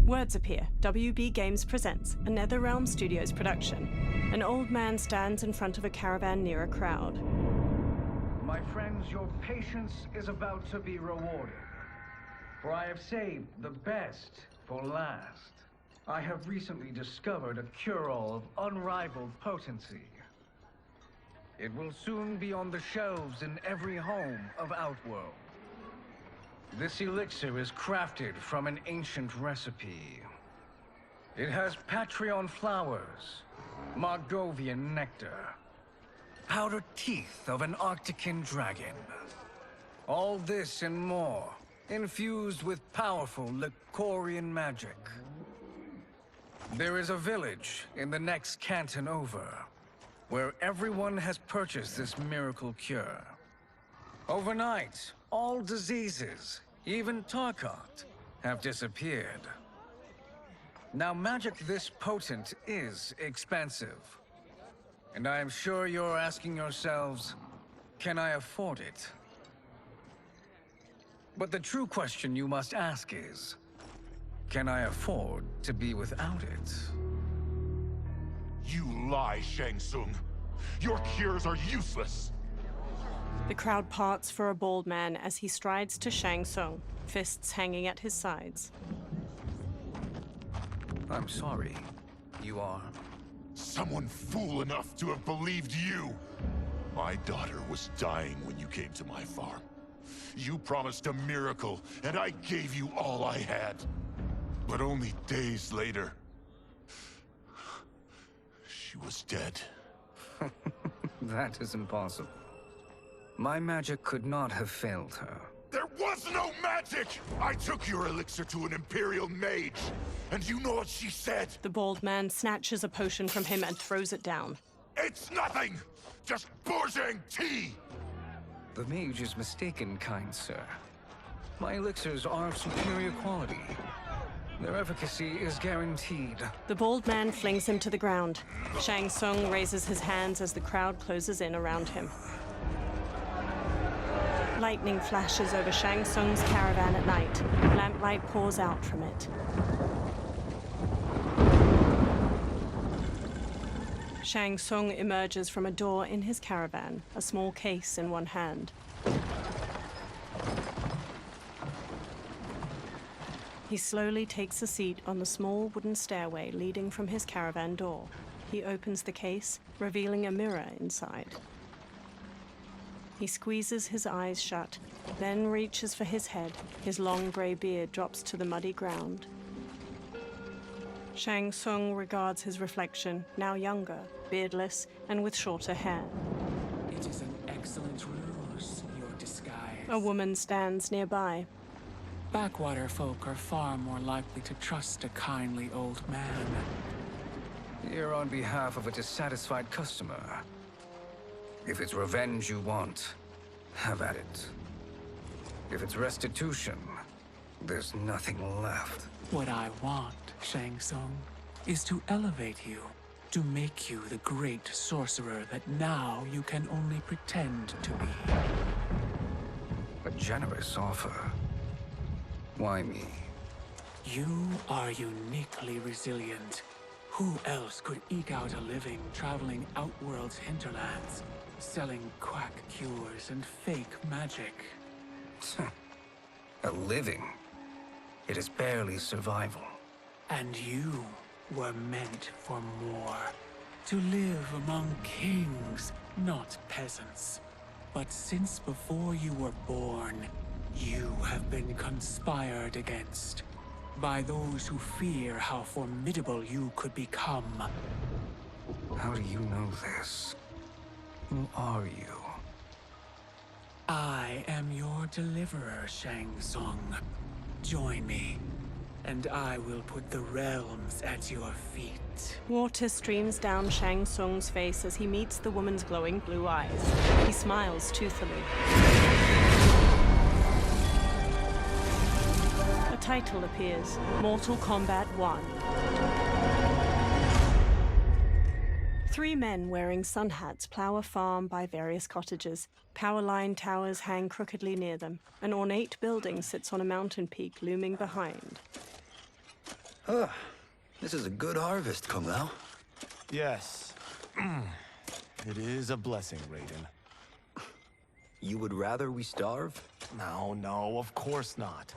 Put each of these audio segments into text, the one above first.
Words appear. WB Games presents a NetherRealm Studios production. An old man stands in front of a caravan near a crowd. My friends, your patience is about to be rewarded. For I have saved the best for last. I have recently discovered a cure-all of unrivaled potency. It will soon be on the shelves in every home of Outworld. This elixir is crafted from an ancient recipe. It has Patreon flowers, Margovian nectar, powdered teeth of an Arctican dragon. All this and more, infused with powerful Lycorian magic. There is a village in the next canton over, where everyone has purchased this miracle cure. Overnight, all diseases, even Tarkat, have disappeared. Now, magic this potent is expensive. And I am sure you're asking yourselves, can I afford it? But the true question you must ask is, can I afford to be without it? You lie, Shang Tsung. Your cures are useless. The crowd parts for a bald man as he strides to Shang Tsung, fists hanging at his sides. I'm sorry. You are? Someone fool enough to have believed you. My daughter was dying when you came to my farm. You promised a miracle, and I gave you all I had. But only days later, she was dead. That is impossible. My magic could not have failed her. There was no magic! I took your elixir to an Imperial mage, and you know what she said? The bald man snatches a potion from him and throws it down. It's nothing! Just Bourgeois tea! The mage is mistaken, kind sir. My elixirs are of superior quality. Their efficacy is guaranteed. The bald man flings him to the ground. Shang Tsung raises his hands as the crowd closes in around him. Lightning flashes over Shang Tsung's caravan at night. Lamplight pours out from it. Shang Tsung emerges from a door in his caravan, a small case in one hand. He slowly takes a seat on the small wooden stairway leading from his caravan door. He opens the case, revealing a mirror inside. He squeezes his eyes shut, then reaches for his head. His long gray beard drops to the muddy ground. Shang Tsung regards his reflection, now younger, beardless, and with shorter hair. It is an excellent ruse, your disguise. A woman stands nearby. Backwater folk are far more likely to trust a kindly old man. Here on behalf of a dissatisfied customer. If it's revenge you want, have at it. If it's restitution, there's nothing left. What I want, Shang Tsung, is to elevate you, to make you the great sorcerer that now you can only pretend to be. A generous offer. Why me? You are uniquely resilient. Who else could eke out a living traveling Outworld's hinterlands, selling quack cures and fake magic? A living? It is barely survival. And you were meant for more. To live among kings, not peasants. But since before you were born, you have been conspired against by those who fear how formidable you could become. How do you know this? Who are you? I am your deliverer, Shang Tsung. Join me, and I will put the realms at your feet. Water streams down Shang Tsung's face as he meets the woman's glowing blue eyes. He smiles toothily. A title appears, Mortal Kombat 1. Three men wearing sun hats plow a farm by various cottages. Power line towers hang crookedly near them. An ornate building sits on a mountain peak looming behind. This is a good harvest, Kung Lao. Yes. It is a blessing, Raiden. You would rather we starve? No, of course not.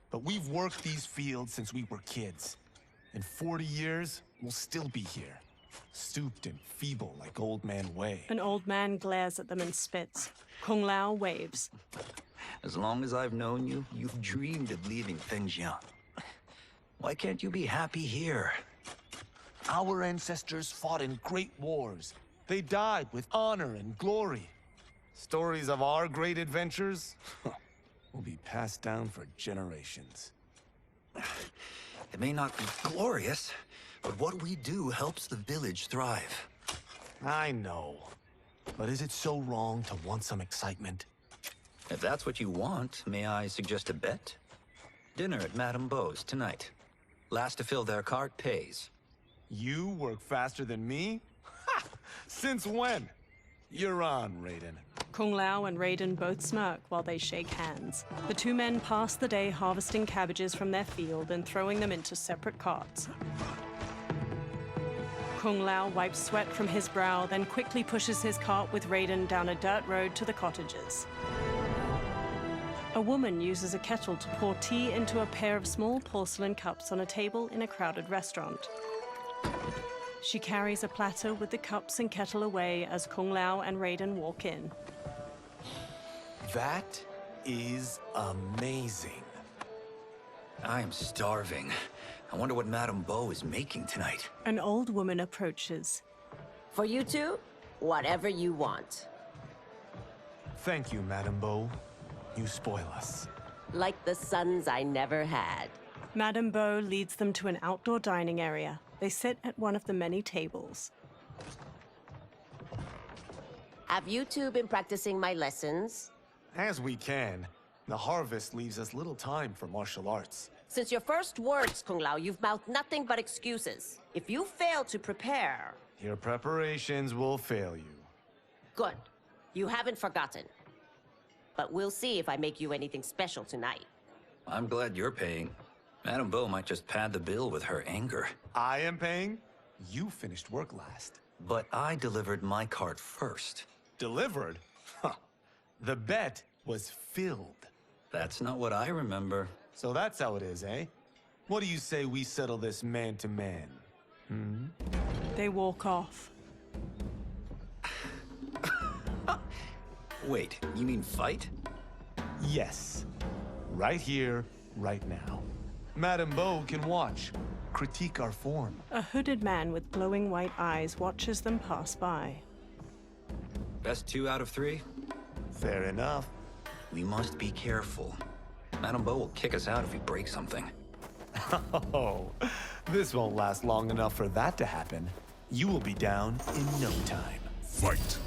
But we've worked these fields since we were kids. In 40 years, we'll still be here. Stooped and feeble like Old Man Wei. An old man glares at them and spits. Kung Lao waves. As long as I've known you, you've dreamed of leaving Fengjiang. Why can't you be happy here? Our ancestors fought in great wars. They died with honor and glory. Stories of our great adventures will be passed down for generations. It may not be glorious, but what we do helps the village thrive. I know. But is it so wrong to want some excitement? If that's what you want, may I suggest a bet? Dinner at Madame Beau's tonight. Last to fill their cart pays. You work faster than me? Ha! Since when? You're on, Raiden. Kung Lao and Raiden both smirk while they shake hands. The two men pass the day harvesting cabbages from their field and throwing them into separate carts. Kung Lao wipes sweat from his brow, then quickly pushes his cart with Raiden down a dirt road to the cottages. A woman uses a kettle to pour tea into a pair of small porcelain cups on a table in a crowded restaurant. She carries a platter with the cups and kettle away as Kung Lao and Raiden walk in. That is amazing. I am starving. I wonder what Madame Beau is making tonight. An old woman approaches. For you two, whatever you want. Thank you, Madame Beau. You spoil us. Like the sons I never had. Madame Beau leads them to an outdoor dining area. They sit at one of the many tables. Have you two been practicing my lessons? As we can. The harvest leaves us little time for martial arts. Since your first words, Kung Lao, you've mouthed nothing but excuses. If you fail to prepare... Your preparations will fail you. Good. You haven't forgotten. But we'll see if I make you anything special tonight. I'm glad you're paying. Madame Beau might just pad the bill with her anger. I am paying? You finished work last. But I delivered my cart first. Delivered? Huh. The bet was filled. That's not what I remember. So that's how it is, eh? What do you say we settle this man to man? They walk off. Wait, you mean fight? Yes. Right here, right now. Madame Beau can watch, critique our form. A hooded man with glowing white eyes watches them pass by. Best 2 out of 3? Fair enough. We must be careful. Madame Beau will kick us out if we break something. Oh, this won't last long enough for that to happen. You will be down in no time. Fight!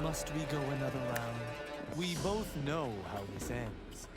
Must we go another round? We both know how this ends.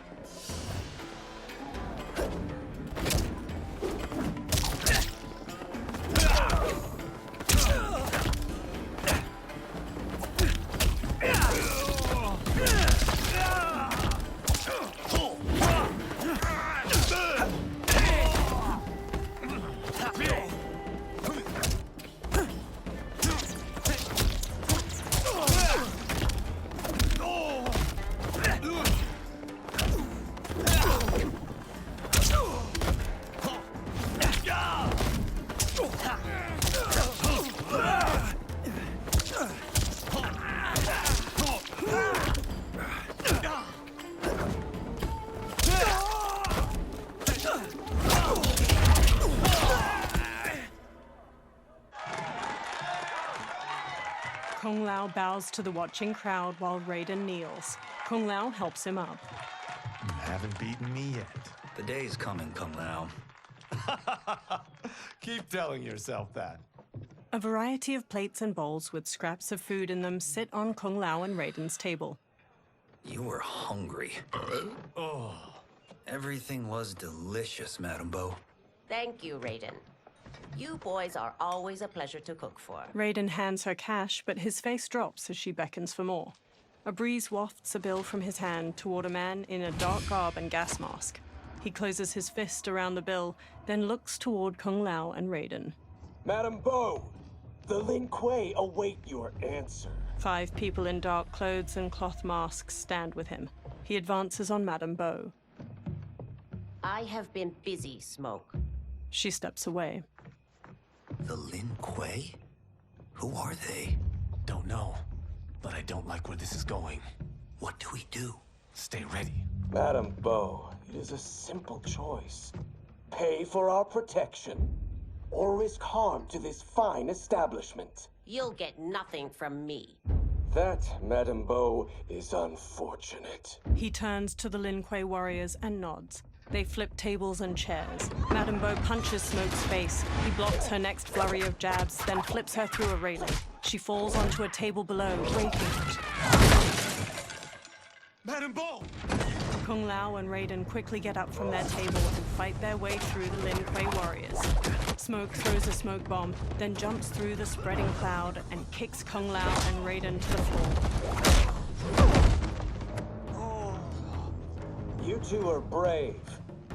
Kung Lao bows to the watching crowd while Raiden kneels. Kung Lao helps him up. You haven't beaten me yet. The day's coming, Kung Lao. Keep telling yourself that. A variety of plates and bowls with scraps of food in them sit on Kung Lao and Raiden's table. You were hungry. Oh. Everything was delicious, Madame Bo. Thank you, Raiden. You boys are always a pleasure to cook for. Raiden hands her cash, but his face drops as she beckons for more. A breeze wafts a bill from his hand toward a man in a dark garb and gas mask. He closes his fist around the bill, then looks toward Kung Lao and Raiden. Madame Bo, the Lin Kuei await your answer. 5 people in dark clothes and cloth masks stand with him. He advances on Madame Bo. I have been busy, Smoke. She steps away. The Lin Kuei? Who are they? Don't know, but I don't like where this is going. What do we do? Stay ready. Madame Bo, it is a simple choice. Pay for our protection, or risk harm to this fine establishment. You'll get nothing from me. That, Madame Bo, is unfortunate. He turns to the Lin Kuei warriors and nods. They flip tables and chairs. Madame Bo punches Smoke's face. He blocks her next flurry of jabs, then flips her through a railing. She falls onto a table below, breaking it. Madame Bo! Kung Lao and Raiden quickly get up from their table and fight their way through the Lin Kuei warriors. Smoke throws a smoke bomb, then jumps through the spreading cloud and kicks Kung Lao and Raiden to the floor. You two are brave,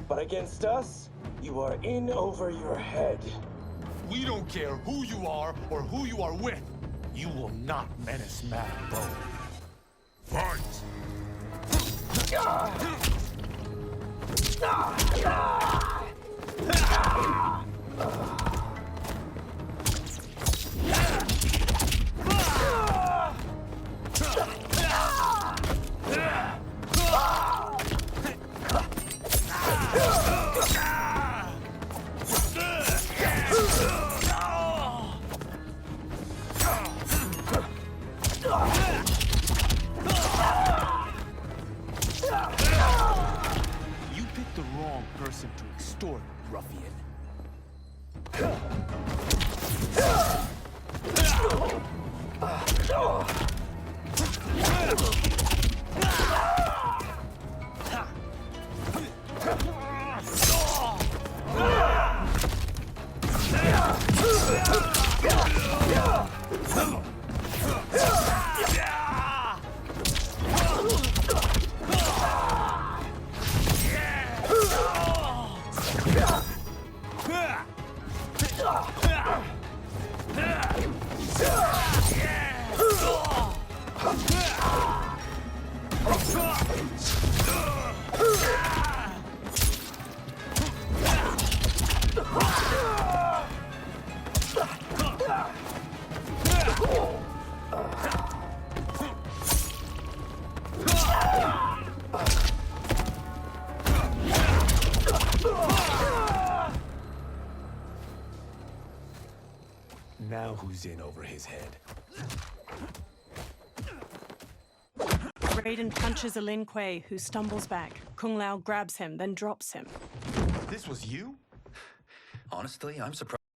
but against us, you are in over your head. We don't care who you are or who you are with. You will not menace Madame Bo. Fight! You picked the wrong person to extort, ruffian. Now who's in over his head? Raiden punches a Lin Kuei, who stumbles back. Kung Lao grabs him, then drops him. This was you? Honestly, I'm surprised.